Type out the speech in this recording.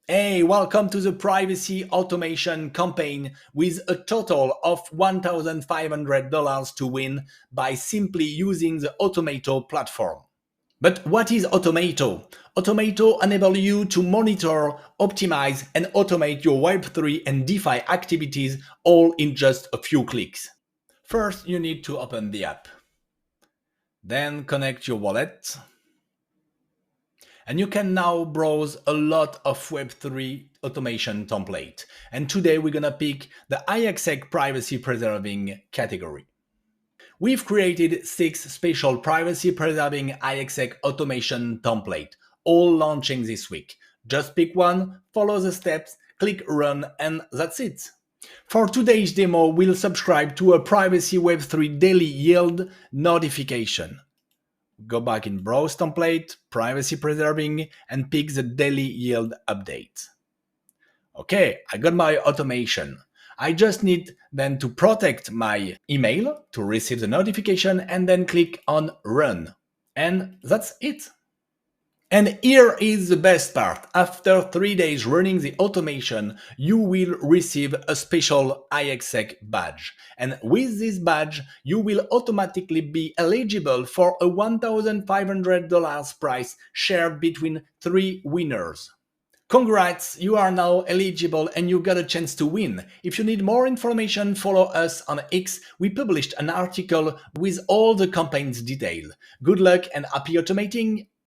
Hey, welcome to the privacy automation campaign with a total of $1,500 to win by simply using the Otomato platform. But what is Otomato? Otomato enables you to monitor, optimize, and automate your Web3 and DeFi activities all in just a few clicks. First, you need to open the app. Then connect your wallet. And you can now browse a lot of Web3 automation template. And today we're gonna pick the iExec privacy preserving category. We've created 6 special privacy preserving iExec automation template, all launching this week. Just pick one, follow the steps, click run, and that's it. For today's demo, we'll subscribe to a privacy Web3 daily yield notification. Go back in Browse Template, Privacy Preserving, and pick the Daily Yield Update. Okay, I got my automation. I just need then to protect my email to receive the notification and then click on Run. And that's it. And here is the best part. After 3 days running the automation, you will receive a special iExec badge. And with this badge, you will automatically be eligible for a $1,500 prize shared between 3 winners. Congrats, you are now eligible and you got a chance to win. If you need more information, follow us on X. We published an article with all the campaign's detail. Good luck and happy automating.